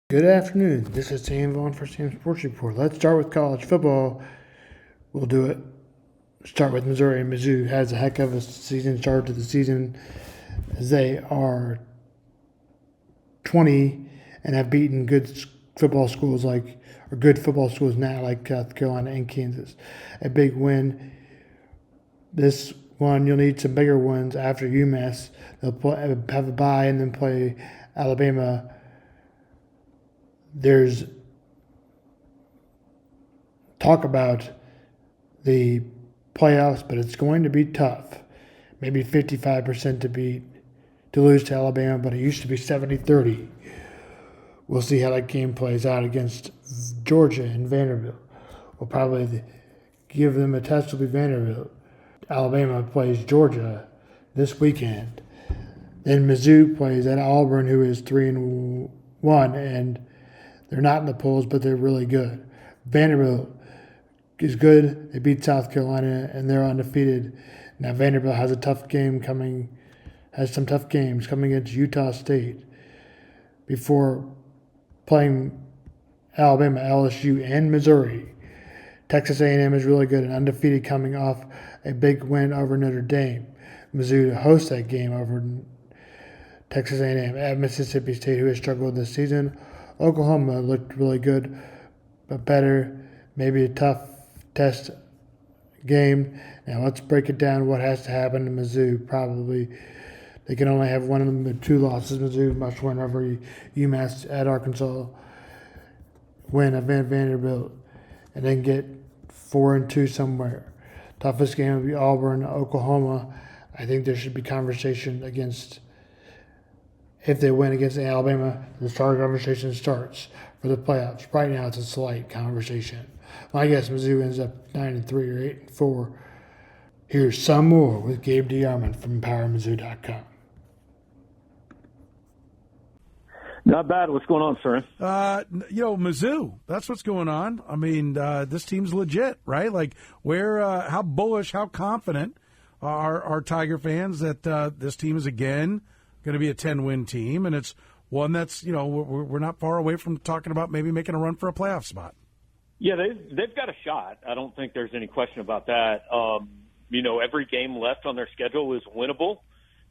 Good afternoon. This is Sam Vaughn for Sam Sports Report. Let's start with college football. We'll do it. Start with Missouri. Mizzou has a heck of a season start to the season as they are 20 and have beaten good football schools now like South Carolina and Kansas. A big win. This one, you'll need some bigger ones after UMass. They'll have a bye and then play Alabama. There's talk about the playoffs, but it's going to be tough. Maybe 55% to lose to Alabama, but it used to be 70-30. We'll see how that game plays out against Georgia and Vanderbilt. We'll probably give them a test. Will be Vanderbilt. Alabama plays Georgia this weekend. Then Mizzou plays at Auburn, who is 3-1, and they're not in the polls, but they're really good. Vanderbilt is good. They beat South Carolina, and they're undefeated. Now Vanderbilt has some tough games coming against Utah State before playing Alabama, LSU, and Missouri. Texas A&M is really good and undefeated, coming off a big win over Notre Dame. Mizzou to host that game over Texas A&M at Mississippi State, who has struggled this season. Oklahoma looked really good, but better. Maybe a tough test game. Now let's break it down. What has to happen to Mizzou? Probably they can only have one of them, but 2 losses. Mizzou must win over UMass at Arkansas, win at Vanderbilt, and then get 4-2 somewhere. Toughest game will be Auburn, Oklahoma. I think there should be conversation against. If they win against Alabama, the start conversation starts for the playoffs. Right now, it's a slight conversation. My guess, Mizzou ends up 9-3 or 8-4. Here's some more with Gabe Dearmond from PowerMizzou.com. Not bad. What's going on, sir? Mizzou. That's what's going on. I mean, this team's legit, right? Like, how bullish, how confident are Tiger fans that this team is again going to be a 10-win team, and it's one that's, we're not far away from talking about maybe making a run for a playoff spot. Yeah, they've got a shot. I don't think there's any question about that. Every game left on their schedule is winnable,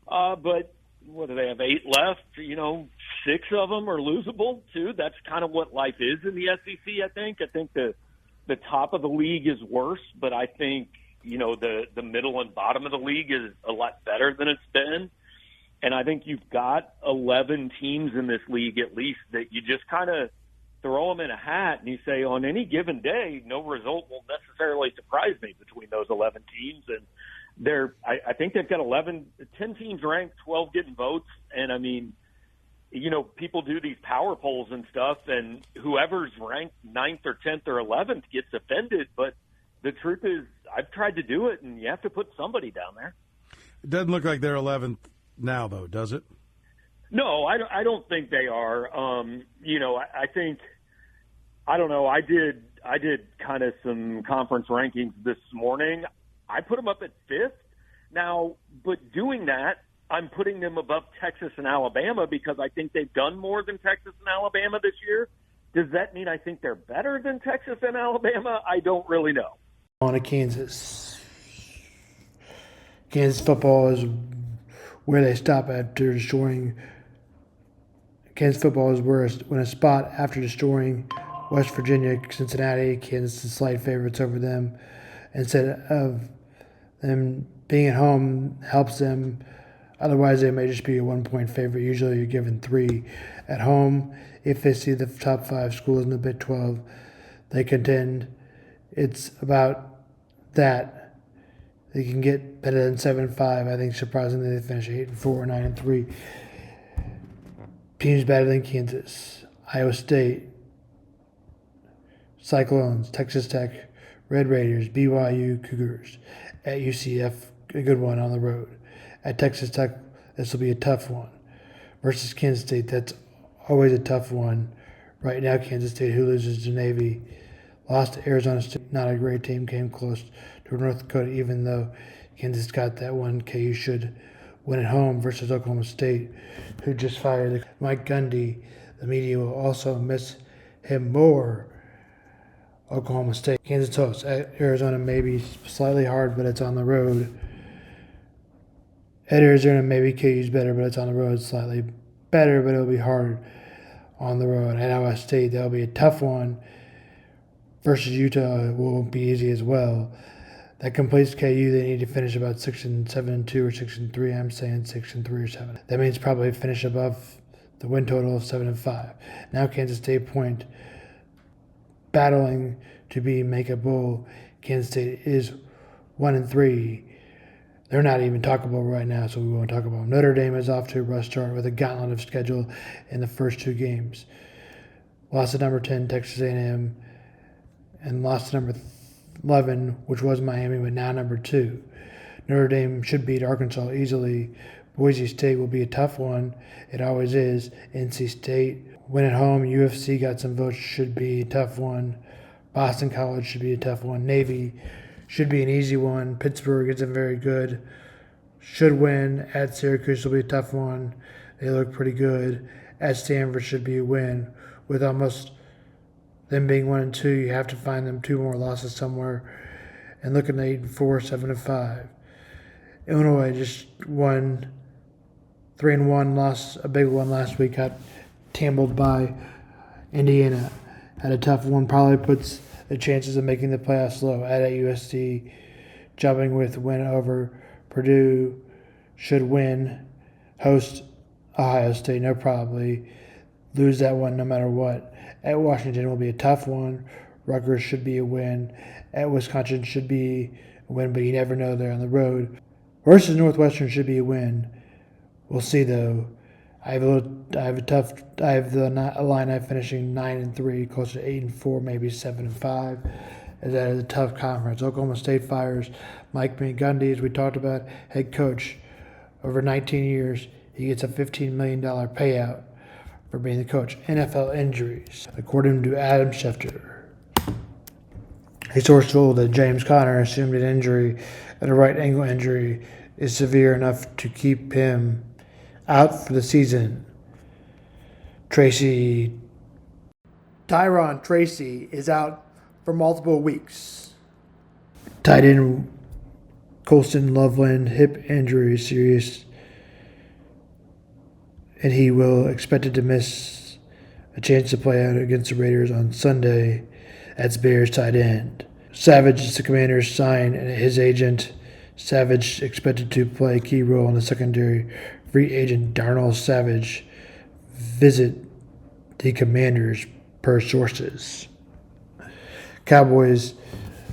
but what do they have, 8 left? 6 of them are losable too. That's kind of what life is in the SEC. I think the top of the league is worse, but I think the middle and bottom of the league is a lot better than it's been. And I think you've got 11 teams in this league at least that you just kind of throw them in a hat and you say on any given day, no result will necessarily surprise me between those 11 teams. And I think they've got 10 teams ranked, 12 getting votes. And I mean, people do these power polls and stuff, and whoever's ranked 9th or 10th or 11th gets offended. But the truth is I've tried to do it, and you have to put somebody down there. It doesn't look like they're 11th now, though, does it? No, I don't think they are. I think, I don't know. I did kind of some conference rankings this morning. I put them up at 5th now, but doing that, I'm putting them above Texas and Alabama because I think they've done more than Texas and Alabama this year. Does that mean I think they're better than Texas and Alabama? I don't really know. On to Kansas. Kansas football is where they stop after destroying. Kansas football is when a spot after destroying West Virginia, Cincinnati. Kansas is slight favorites over them. Instead of them being at home helps them. Otherwise, they may just be a 1-point favorite. Usually you're given 3 at home. If they see the top 5 schools in the Big 12, they contend. It's about that. They can get better than 7-5. I think surprisingly they finish 8-4 or 9-3. Teams better than Kansas, Iowa State, Cyclones, Texas Tech, Red Raiders, BYU, Cougars. At UCF, a good one on the road. At Texas Tech, this will be a tough one. Versus Kansas State, that's always a tough one. Right now, Kansas State, who loses to Navy, lost to Arizona State, not a great team, came close to North Dakota, even though Kansas got that one. KU should win at home versus Oklahoma State, who just fired Mike Gundy, The media will also miss him more. Oklahoma State. Kansas hosts. At Arizona maybe slightly hard, but it's on the road. At Arizona maybe KU's better, but it's on the road. Slightly better, but it'll be hard on the road. At Iowa State, that'll be a tough one. Versus Utah won't be easy as well. That completes KU. They need to finish about 6-7-2 or 6-3. I'm saying 6-3 or 7. That means probably finish above the win total of 7-5. Now Kansas State point battling to make a bowl. Kansas State is 1-3. They're not even talkable right now, so we won't talk about them. Notre Dame is off to a rough start with a gauntlet of schedule in the first 2 games. Lost to number 10 Texas A&M and lost to number 11, which was Miami, but now number 2. Notre Dame should beat Arkansas easily. Boise State will be a tough one. It always is. NC State, win at home. UFC got some votes, should be a tough one. Boston College should be a tough one. Navy should be an easy one. Pittsburgh isn't very good. Should win. At Syracuse will be a tough one. They look pretty good. At Stanford should be a win. With almost them being 1-2, you have to find them 2 more losses somewhere. And looking at 8-4, 7-5. Illinois just won 3-1, lost a big one last week, got tumbled by Indiana. Had a tough one, probably puts the chances of making the playoffs low. At USC, jumping with win over Purdue, should win. Host Ohio State, no probably. Lose that one no matter what. At Washington will be a tough one. Rutgers should be a win. At Wisconsin should be a win, but you never know. They're on the road. Versus Northwestern should be a win. We'll see though. I have the Illini finishing 9-3, closer to 8-4, maybe 7-5. As that is a tough conference. Oklahoma State fires Mike McGundy, as we talked about, head coach. Over 19 years, he gets a $15 million payout for being the coach. NFL injuries. According to Adam Schefter, a source told that James Conner assumed an injury, and a right ankle injury is severe enough to keep him out for the season. Tyron Tracy is out for multiple weeks. Tight end Colston Loveland hip injury is serious, and he will expected to miss a chance to play out against the Raiders on Sunday. That's Bears tight end. Savage is the Commanders' sign, and his agent Savage expected to play a key role in the secondary. Free agent Darnell Savage visit the Commanders per sources. Cowboys.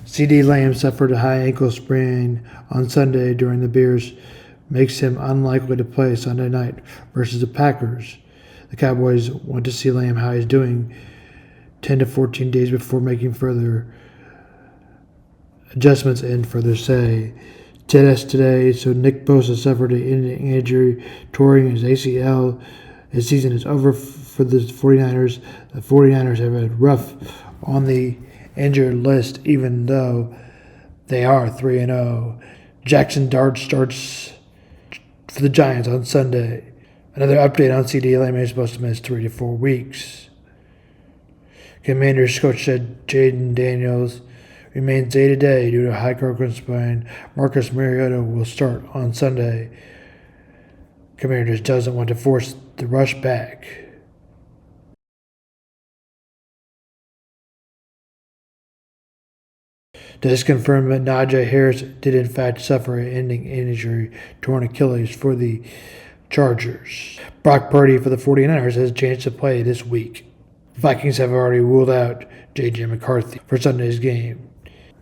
CD Lamb suffered a high ankle sprain on Sunday during the Bears, makes him unlikely to play Sunday night versus the Packers. The Cowboys want to see Lamb how he's doing 10 to 14 days before making further adjustments and further say. Tennis today, so Nick Bosa suffered an injury, touring his ACL. His season is over for the 49ers. The 49ers have been rough on the injured list, even though they are 3-0. Jackson Dart starts for the Giants on Sunday. Another update on CD Lamb is supposed to miss 3 to 4 weeks. Commanders coach said Jaden Daniels remains day-to-day due to high ankle sprain. Marcus Mariota will start on Sunday. Commanders doesn't want to force the rush back. It is confirmed that Najee Harris did in fact suffer an ending injury, torn Achilles for the Chargers. Brock Purdy for the 49ers has a chance to play this week. Vikings have already ruled out J.J. McCarthy for Sunday's game.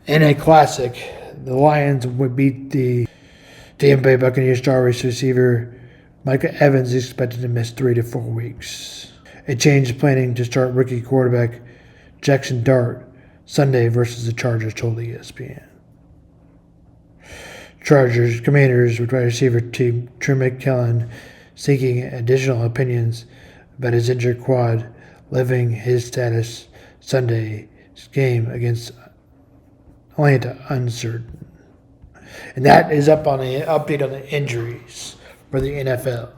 In a classic, the Lions would beat the Tampa Bay Buccaneers star receiver Micah Evans is expected to miss 3 to 4 weeks. A change of planning to start rookie quarterback Jackson Dart Sunday versus the Chargers, told ESPN. Commanders wide receiver team Trey McKellen seeking additional opinions about his injured quad, leaving his status Sunday's game against Atlanta uncertain. And that is up on the update on the injuries for the NFL.